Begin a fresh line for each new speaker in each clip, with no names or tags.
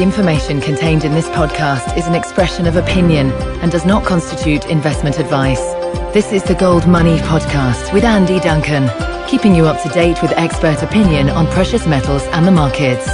information contained in this podcast is an expression of opinion and does not constitute investment advice. This is the GoldMoney podcast with Andy Duncan, keeping you up to date with expert opinion on precious metals and the markets.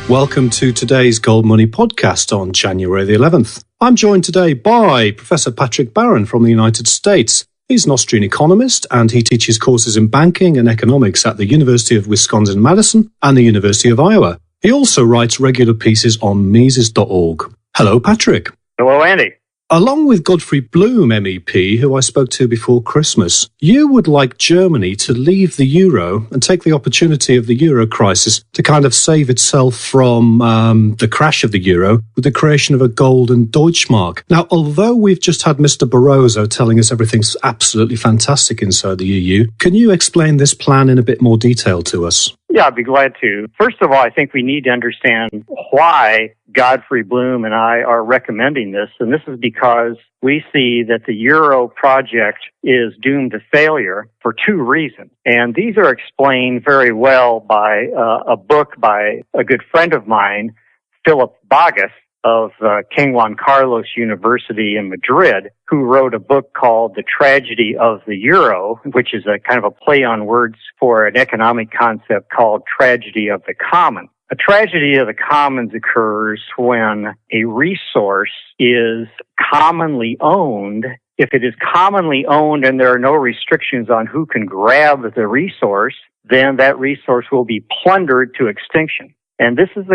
Welcome to today's GoldMoney podcast on January the 11th. I'm joined today by Professor Patrick Barron from the United States. He's an Austrian economist and he teaches courses in banking and economics at the University of Wisconsin-Madison and the University of Iowa. He also writes regular pieces on Mises.org. Hello, Patrick.
Hello, Andy.
Along with Godfrey Bloom, MEP, who I spoke to before Christmas, you would like Germany to leave the euro and take the opportunity of the euro crisis to kind of save itself from the crash of the euro with the creation of a golden Deutschmark. Now, although we've just had Mr. Barroso telling us everything's absolutely fantastic inside the EU, can you explain this plan in a bit more detail to us?
Yeah, I'd be glad to. First of all, I think we need to understand why Godfrey Bloom and I are recommending this, and this is because we see that the Euro project is doomed to failure for two reasons. And these are explained very well by a book by a good friend of mine, Philip Bogus, of King Juan Carlos University in Madrid, who wrote a book called The Tragedy of the Euro, which is a kind of a play on words for an economic concept called tragedy of the common. A tragedy of the commons occurs when a resource is commonly owned. If it is commonly owned and there are no restrictions on who can grab the resource, then that resource will be plundered to extinction. And this is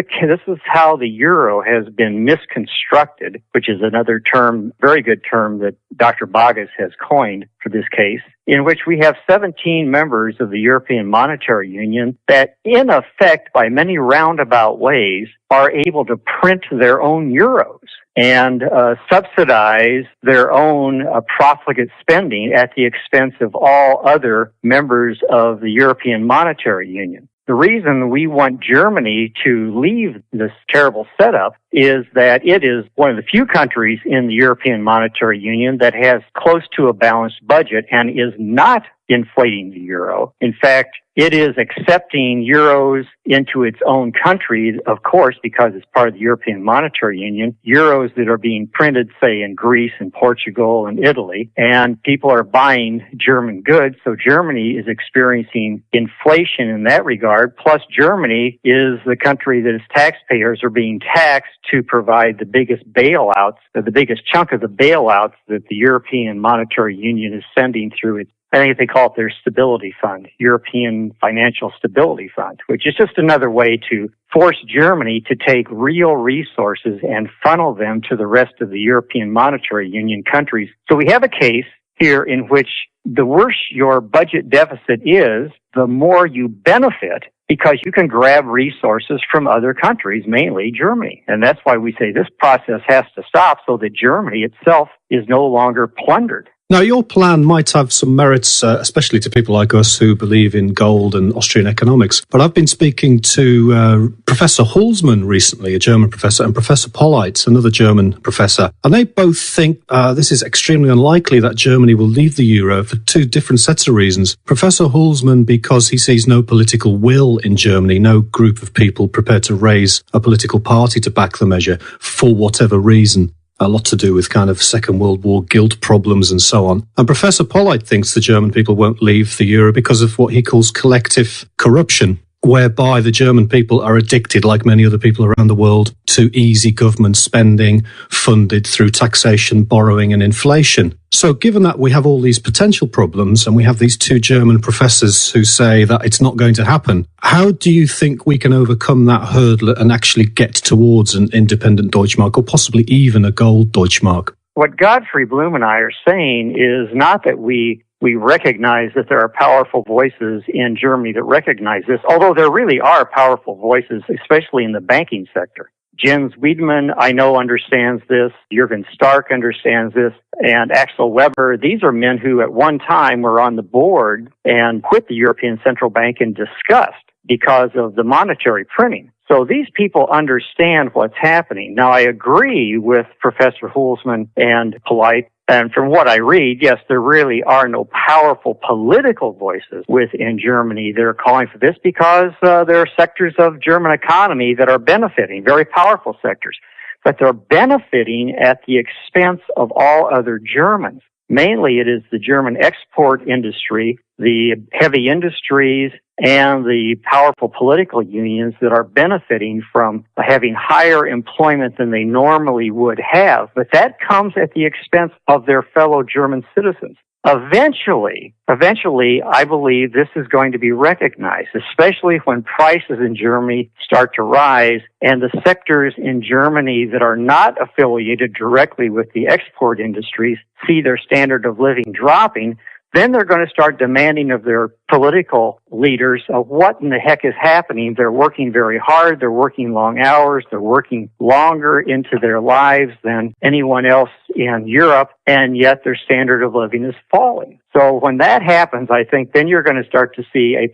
how the euro has been misconstructed, which is another term, very good term that Dr. Bogus has coined for this case, in which we have 17 members of the European Monetary Union that, in effect, by many roundabout ways, are able to print their own euros and subsidize their own profligate spending at the expense of all other members of the European Monetary Union. The reason we want Germany to leave this terrible setup is that it is one of the few countries in the European Monetary Union that has close to a balanced budget and is not inflating the euro. In fact, it is accepting euros into its own country, of course, because it's part of the European Monetary Union, euros that are being printed, say, in Greece and Portugal and Italy, and people are buying German goods, so Germany is experiencing inflation in that regard, plus Germany is the country that its taxpayers are being taxed to provide the biggest bailouts, or the biggest chunk of the bailouts that the European Monetary Union is sending through its, I think they call it their stability fund, European Financial Stability Fund, which is just another way to force Germany to take real resources and funnel them to the rest of the European Monetary Union countries. So we have a case here in which the worse your budget deficit is, the more you benefit because you can grab resources from other countries, mainly Germany. And that's why we say this process has to stop so that Germany itself is no longer plundered.
Now, your plan might have some merits, especially to people like us who believe in gold and Austrian economics. But I've been speaking to Professor Hulsmann recently, a German professor, and Professor Polleit, another German professor. And they both think this is extremely unlikely that Germany will leave the euro for two different sets of reasons. Professor Hulsmann, because he sees no political will in Germany, no group of people prepared to raise a political party to back the measure for whatever reason. A lot to do with kind of Second World War guilt problems and so on. And Professor Polleit thinks the German people won't leave the euro because of what he calls collective corruption, whereby the German people are addicted, like many other people around the world, to easy government spending funded through taxation, borrowing and inflation. So given that we have all these potential problems and we have these two German professors who say that it's not going to happen, how do you think we can overcome that hurdle and actually get towards an independent Deutschmark or possibly even a gold Deutschmark?
What Godfrey Bloom and I are saying is not that we recognize that there are powerful voices in Germany that recognize this, although there really are powerful voices, especially in the banking sector. Jens Wiedemann, I know, understands this. Jürgen Stark understands this. And Axel Weber. These are men who at one time were on the board and quit the European Central Bank in disgust because of the monetary printing. So these people understand what's happening. Now, I agree with Professor Hulsmann and Polleit And from what I read, yes, there really are no powerful political voices within Germany that are calling for this because there are sectors of German economy that are benefiting, very powerful sectors. But they're benefiting at the expense of all other Germans. Mainly it is the German export industry, the heavy industries, and the powerful political unions that are benefiting from having higher employment than they normally would have. But that comes at the expense of their fellow German citizens. Eventually, I believe this is going to be recognized, especially when prices in Germany start to rise and the sectors in Germany that are not affiliated directly with the export industries see their standard of living dropping. Then they're going to start demanding of their political leaders of what in the heck is happening. They're working very hard. They're working long hours. They're working longer into their lives than anyone else in Europe, and yet their standard of living is falling. So when that happens, I think then you're going to start to see a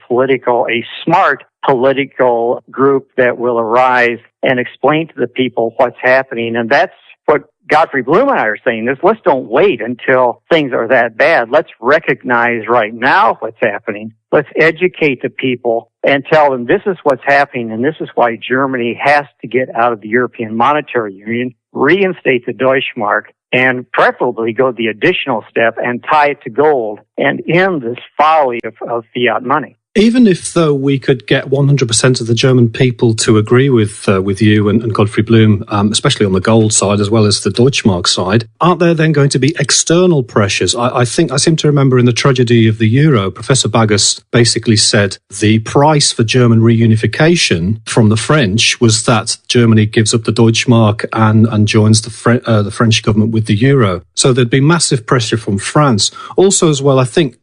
smart political group that will arise and explain to the people what's happening. And that's what Godfrey Bloom and I are saying is let's don't wait until things are that bad. Let's recognize right now what's happening. Let's educate the people and tell them this is what's happening and this is why Germany has to get out of the European Monetary Union, reinstate the Deutschmark, and preferably go the additional step and tie it to gold and end this folly of fiat money.
Even if, though, we could get 100% of the German people to agree with you and Godfrey Bloom, especially on the gold side as well as the Deutschmark side, aren't there then going to be external pressures? I seem to remember in the tragedy of the euro, Professor Bagus basically said the price for German reunification from the French was that Germany gives up the Deutschmark and joins the French government with the euro. So there'd be massive pressure from France. Also, as well, I think,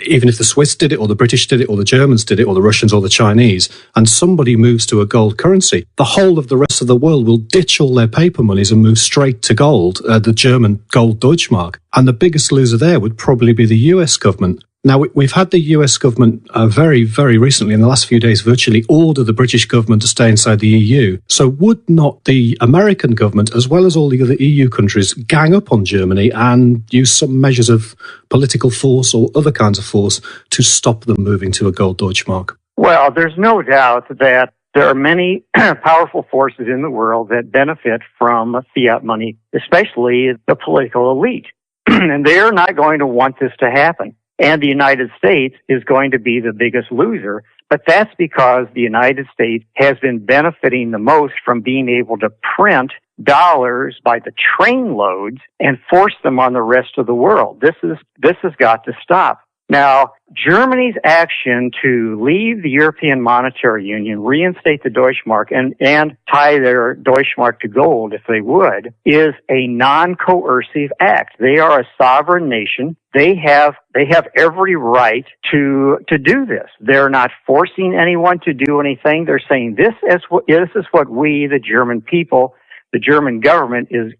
even if the Swiss did it, or the British did it, or the Germans did it, or the Russians, or the Chinese, and somebody moves to a gold currency, the whole of the rest of the world will ditch all their paper monies and move straight to gold, the German gold Deutschmark. And the biggest loser there would probably be the US government. Now, we've had the US government very, very recently, in the last few days, virtually order the British government to stay inside the EU. So would not the American government, as well as all the other EU countries, gang up on Germany and use some measures of political force or other kinds of force to stop them moving to a gold Deutschmark?
Well, there's no doubt that there are many powerful forces in the world that benefit from fiat money, especially the political elite. And they're not going to want this to happen. And the United States is going to be the biggest loser. But that's because the United States has been benefiting the most from being able to print dollars by the train loads and force them on the rest of the world. This has got to stop. Now, Germany's action to leave the European Monetary Union, reinstate the Deutschmark, and tie their Deutschmark to gold, if they would, is a non-coercive act. They are a sovereign nation. They have every right to do this. They're not forcing anyone to do anything. They're saying this is what we, the German people, the German government is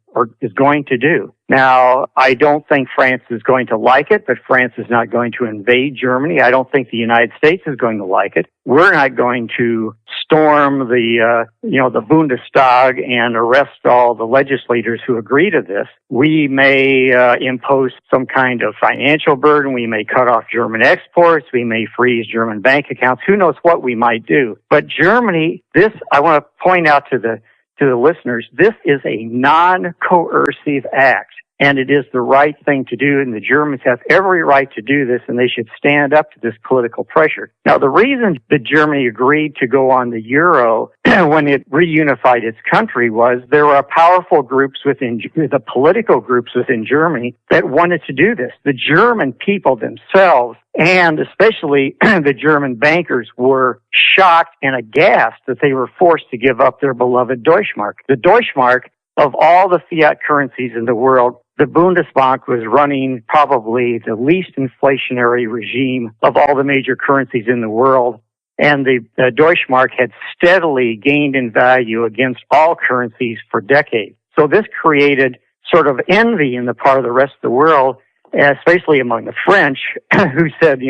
going to do. Now, I don't think France is going to like it, but France is not going to invade Germany. I don't think the United States is going to like it. We're not going to storm the Bundestag and arrest all the legislators who agree to this. We may impose some kind of financial burden. We may cut off German exports. We may freeze German bank accounts. Who knows what we might do? But Germany, I want to point out to the listeners, this is a non-coercive act, and it is the right thing to do, and the Germans have every right to do this, and they should stand up to this political pressure. Now, the reason that Germany agreed to go on the euro when it reunified its country was there were powerful groups the political groups within Germany that wanted to do this. The German people themselves, and especially the German bankers, were shocked and aghast that they were forced to give up their beloved Deutschmark. The Deutschmark, of all the fiat currencies in the world, the Bundesbank was running probably the least inflationary regime of all the major currencies in the world. And the Deutschmark had steadily gained in value against all currencies for decades. So this created sort of envy in the part of the rest of the world, especially among the French, who said,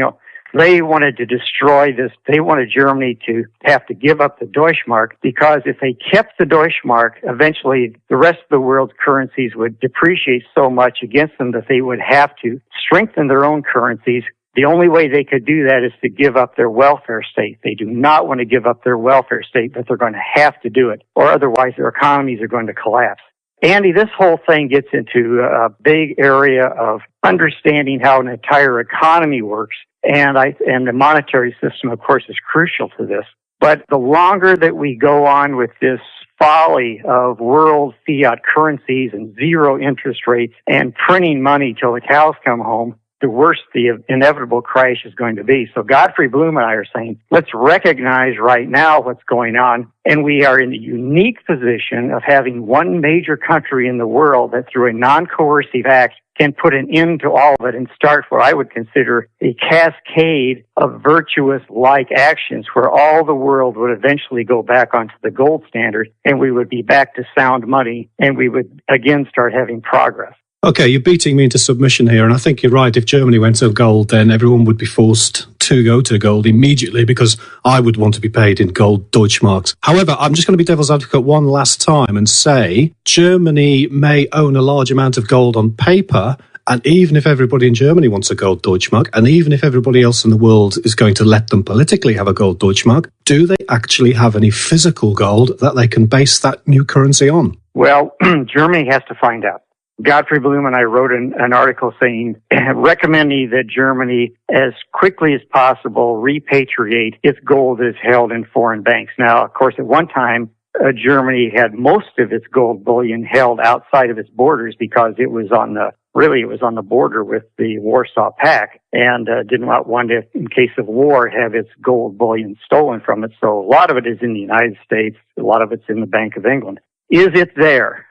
They wanted to destroy this. They wanted Germany to have to give up the Deutschmark, because if they kept the Deutschmark, eventually the rest of the world's currencies would depreciate so much against them that they would have to strengthen their own currencies. The only way they could do that is to give up their welfare state. They do not want to give up their welfare state, but they're going to have to do it, or otherwise their economies are going to collapse. Andy, this whole thing gets into a big area of understanding how an entire economy works, and the monetary system, of course, is crucial to this. But the longer that we go on with this folly of world fiat currencies and zero interest rates and printing money till the cows come home, the worse the inevitable crash is going to be. So Godfrey Bloom and I are saying, let's recognize right now what's going on. And we are in the unique position of having one major country in the world that through a non-coercive act can put an end to all of it and start what I would consider a cascade of virtuous-like actions where all the world would eventually go back onto the gold standard, and we would be back to sound money, and we would again start having progress.
Okay, you're beating me into submission here, and I think you're right. If Germany went to gold, then everyone would be forced to go to gold immediately, because I would want to be paid in gold Deutschmarks. However, I'm just going to be devil's advocate one last time and say Germany may own a large amount of gold on paper, and even if everybody in Germany wants a gold Deutschmark, and even if everybody else in the world is going to let them politically have a gold Deutschmark, do they actually have any physical gold that they can base that new currency on?
Well, Germany has to find out. Godfrey Bloom and I wrote an article saying, recommending that Germany, as quickly as possible, repatriate its gold that is held in foreign banks. Now, of course, at one time, Germany had most of its gold bullion held outside of its borders because it was on the border with the Warsaw Pact, and did not want to, in case of war, have its gold bullion stolen from it. So a lot of it is in the United States. A lot of it's in the Bank of England. Is it there?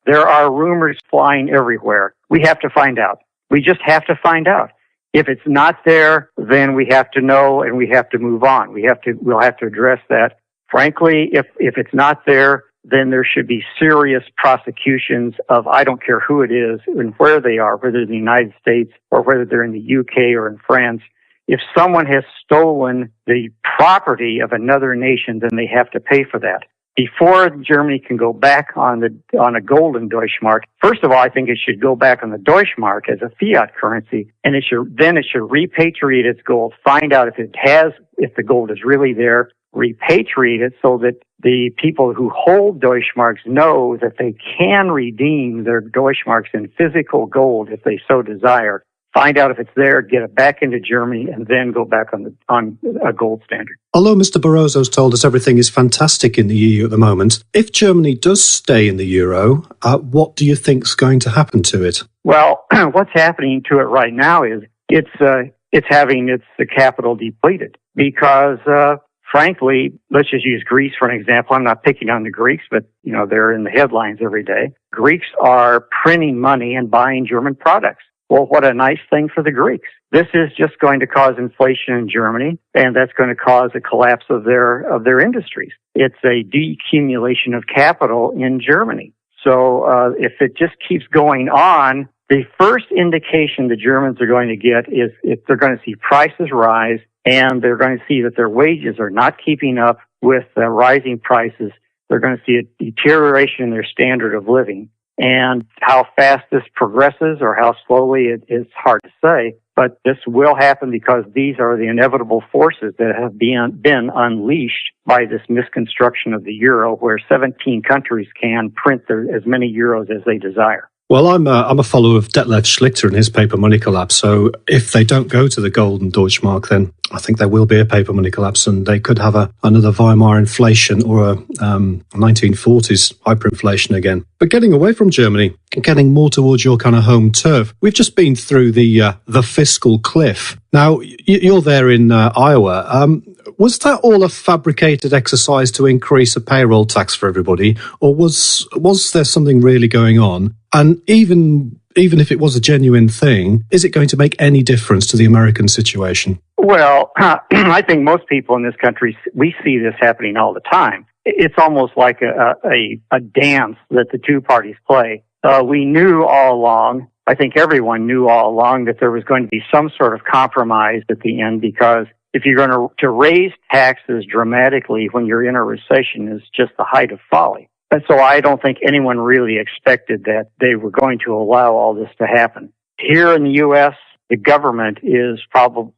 There are rumors flying everywhere. We have to find out. We just have to find out. If it's not there, then we have to know and we have to move on. We'll have to address that. Frankly, if it's not there, then there should be serious prosecutions of, I don't care who it is and where they are, whether in the United States or whether they're in the UK or in France. If someone has stolen the property of another nation, then they have to pay for that. Before Germany can go back on a golden Deutschmark, first of all, I think it should go back on the Deutschmark as a fiat currency, and it should repatriate its gold, find out if the gold is really there, repatriate it so that the people who hold Deutschmarks know that they can redeem their Deutschmarks in physical gold if they so desire. Find out if it's there, get it back into Germany, and then go back on a gold standard.
Although Mr. Barroso's told us everything is fantastic in the EU at the moment, if Germany does stay in the euro, what do you think's going to happen to it?
Well, what's happening to it right now is it's having its capital depleted because, frankly, let's just use Greece for an example. I'm not picking on the Greeks, but they're in the headlines every day. Greeks are printing money and buying German products. Well, what a nice thing for the Greeks. This is just going to cause inflation in Germany, and that's going to cause a collapse of their industries. It's a decumulation of capital in Germany. So if it just keeps going on, the first indication the Germans are going to get is if they're going to see prices rise, and they're going to see that their wages are not keeping up with rising prices. They're going to see a deterioration in their standard of living. And how fast this progresses or how slowly it is hard to say, but this will happen because these are the inevitable forces that have been unleashed by this misconstruction of the euro, where 17 countries can print as many euros as they desire.
Well, I'm a follower of Detlef Schlichter and his paper money collapse. So if they don't go to the golden Deutschmark, then I think there will be a paper money collapse, and they could have another Weimar inflation or a 1940s hyperinflation again. But getting away from Germany and getting more towards your kind of home turf, we've just been through the fiscal cliff. Now, you're there in Iowa. Was that all a fabricated exercise to increase a payroll tax for everybody, or was there something really going on? And even if it was a genuine thing, is it going to make any difference to the American situation?
Well, I think most people in this country, we see this happening all the time. It's almost like a dance that the two parties play. We knew all along I think everyone knew all along that there was going to be some sort of compromise at the end, because if you're going to raise taxes dramatically when you're in a recession is just the height of folly. And so I don't think anyone really expected that they were going to allow all this to happen. Here in the U.S., the government is probably,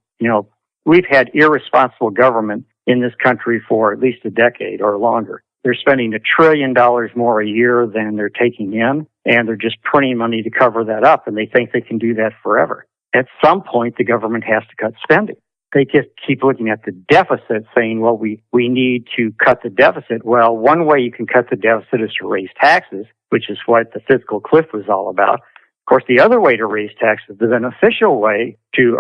we've had irresponsible government in this country for at least a decade or longer. They're spending $1 trillion more a year than they're taking in, and they're just printing money to cover that up, and they think they can do that forever. At some point, the government has to cut spending. They just keep looking at the deficit, saying, well, we need to cut the deficit. Well, one way you can cut the deficit is to raise taxes, which is what the fiscal cliff was all about. Of course, the other way to raise taxes, the beneficial way to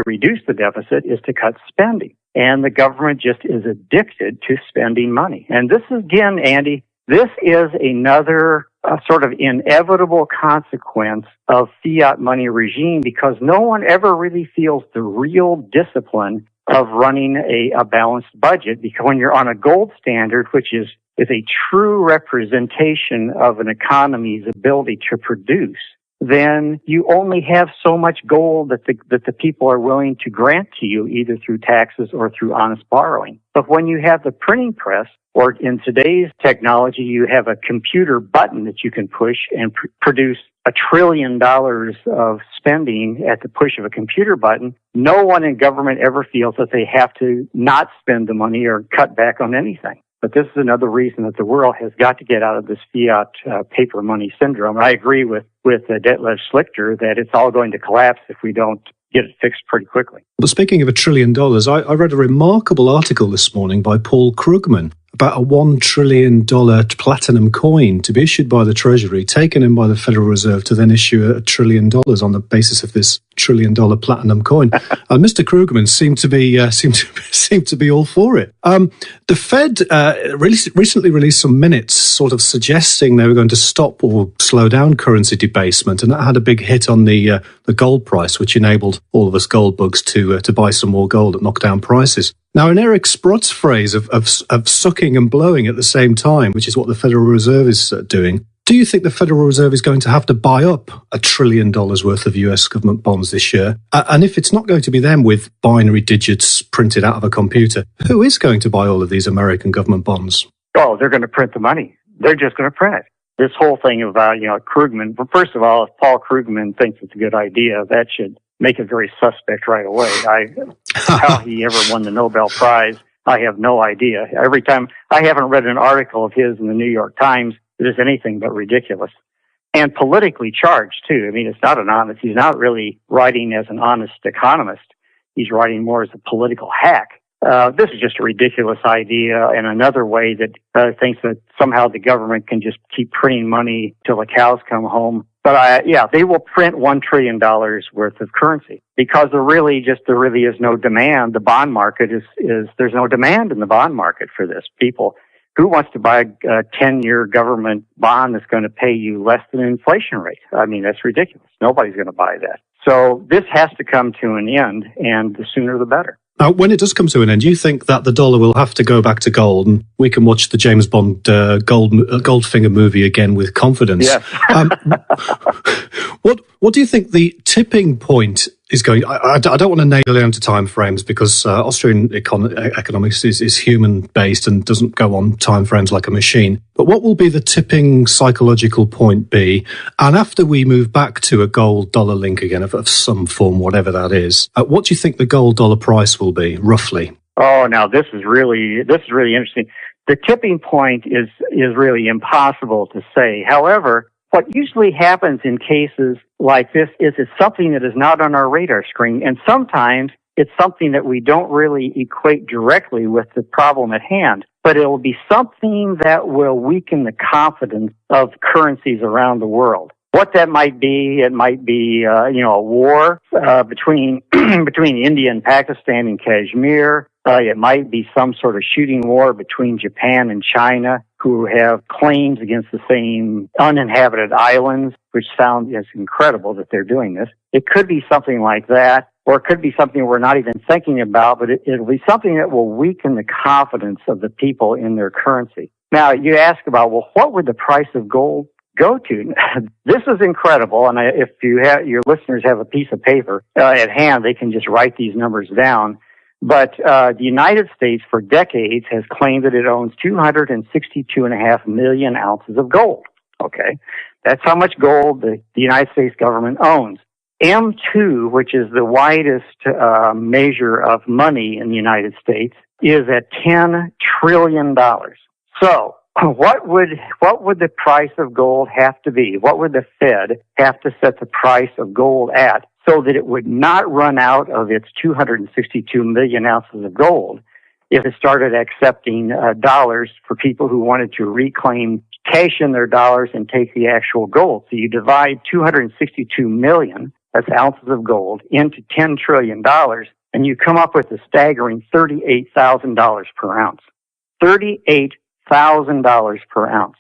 reduce the deficit is to cut spending. And the government just is addicted to spending money. And this is, again, Andy, this is another sort of inevitable consequence of fiat money regime, because no one ever really feels the real discipline of running a balanced budget. Because when you're on a gold standard, which is a true representation of an economy's ability to produce, then you only have so much gold that the people are willing to grant to you, either through taxes or through honest borrowing. But when you have the printing press, or in today's technology, you have a computer button that you can push and produce $1 trillion of spending at the push of a computer button, no one in government ever feels that they have to not spend the money or cut back on anything. But this is another reason that the world has got to get out of this fiat paper money syndrome. I agree with Detlef Schlichter that it's all going to collapse if we don't get it fixed pretty quickly.
But speaking of $1 trillion, I read a remarkable article this morning by Paul Krugman about a $1 trillion platinum coin to be issued by the Treasury, taken in by the Federal Reserve to then issue $1 trillion on the basis of this $1 trillion platinum coin. And Mr. Krugman seemed to be all for it. The Fed recently released some minutes sort of suggesting they were going to stop or slow down currency debasement, and that had a big hit on the gold price, which enabled all of us gold bugs to buy some more gold at knockdown prices. Now, in Eric Sprott's phrase of sucking and blowing at the same time, which is what the Federal Reserve is doing, do you think the Federal Reserve is going to have to buy up $1 trillion worth of US government bonds this year? And if it's not going to be them with binary digits printed out of a computer, who is going to buy all of these American government bonds?
Oh, they're going to print the money. They're just going to print it. This whole thing about, Krugman, well, first of all, if Paul Krugman thinks it's a good idea, that should make it very suspect right away. How he ever won the Nobel Prize, I have no idea. Every time, I haven't read an article of his in the New York Times that is anything but ridiculous. And politically charged, too. I mean, he's not really writing as an honest economist. He's writing more as a political hack. This is just a ridiculous idea, and another way that thinks that somehow the government can just keep printing money till the cows come home. But they will print $1 trillion worth of currency because there really is no demand. The bond market there's no demand in the bond market for this. Who wants to buy a 10-year government bond that's going to pay you less than an inflation rate? I mean, that's ridiculous. Nobody's going to buy that. So this has to come to an end, and the sooner the better.
Now, when it does come to an end, do you think that the dollar will have to go back to gold and we can watch the James Bond Goldfinger movie again with confidence?
Yes.
What do you think the tipping point is going? I don't want to nail down to time frames because Austrian economics is human based and doesn't go on time frames like a machine. But what will be the tipping psychological point be? And after we move back to a gold dollar link again of some form, whatever that is, what do you think the gold dollar price will be roughly?
Oh, now this is really interesting. The tipping point is really impossible to say. However, what usually happens in cases like this is it's something that is not on our radar screen, and sometimes it's something that we don't really equate directly with the problem at hand, but it will be something that will weaken the confidence of currencies around the world. What that might be, it might be, a war between India and Pakistan in Kashmir. It might be some sort of shooting war between Japan and China, who have claims against the same uninhabited islands, which sounds incredible that they're doing this. It could be something like that, or it could be something we're not even thinking about, but it'll be something that will weaken the confidence of the people in their currency. Now, you ask about, well, what would the price of gold go to. This is incredible, and if your listeners have a piece of paper at hand, they can just write these numbers down. But the United States, for decades, has claimed that it owns 262.5 million ounces of gold. Okay, that's how much gold the United States government owns. M2, which is the widest measure of money in the United States, is at $10 trillion. So, what would the price of gold have to be? What would the Fed have to set the price of gold at so that it would not run out of its 262 million ounces of gold if it started accepting dollars for people who wanted to reclaim, cash in their dollars and take the actual gold? So you divide 262 million, that's ounces of gold, into $10 trillion, and you come up with a staggering $38,000 per ounce. $38,000 per ounce.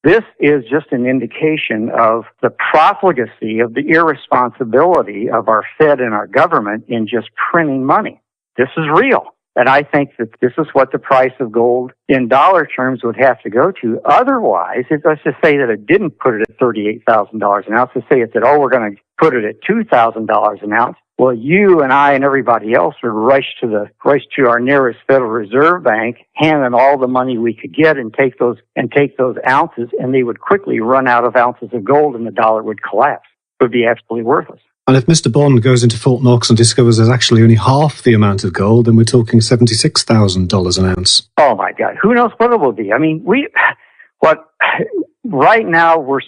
This is just an indication of the profligacy, of the irresponsibility of our Fed and our government in just printing money. This is real. And I think that this is what the price of gold in dollar terms would have to go to. Otherwise, let's just say that it didn't put it at $38,000 an ounce. Let's say it said, we're going to put it at $2,000 an ounce. Well, you and I and everybody else would rush to our nearest Federal Reserve Bank, hand them all the money we could get and take those ounces, and they would quickly run out of ounces of gold and the dollar would collapse. It would be absolutely worthless.
And if Mr. Bond goes into Fort Knox and discovers there's actually only half the amount of gold, then we're talking $76,000 an ounce.
Oh my God. Who knows what it will be? I mean, right now we're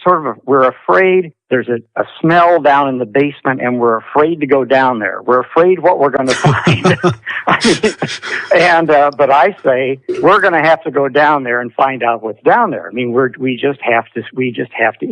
afraid. There's a smell down in the basement and we're afraid to go down there. We're afraid what we're going to find. But I say we're going to have to go down there and find out what's down there. I mean, we just have to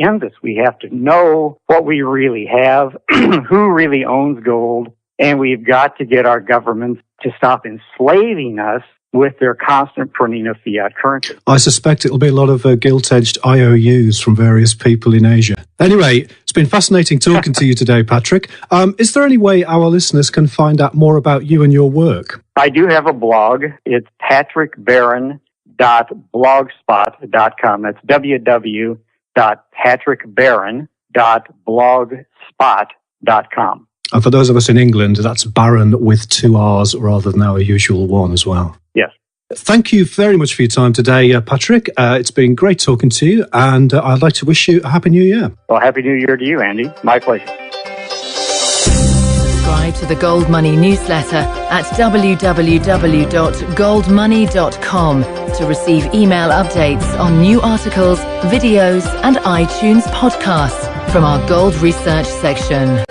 end this. We have to know what we really have, who really owns gold, and we've got to get our governments to stop enslaving us with their constant printing of fiat currency.
I suspect it'll be a lot of gilt-edged IOUs from various people in Asia. Anyway, it's been fascinating talking to you today, Patrick. Is there any way our listeners can find out more about you and your work?
I do have a blog. It's patrickbarron.blogspot.com. That's www.patrickbarron.blogspot.com.
And for those of us in England, that's Barron with 2 R's rather than our usual one as well.
Yes.
Thank you very much for your time today, Patrick. It's been great talking to you, and I'd like to wish you a Happy New Year.
Well, Happy New Year to you, Andy. My pleasure.
Subscribe to the Gold Money newsletter at www.goldmoney.com to receive email updates on new articles, videos, and iTunes podcasts from our Gold Research section.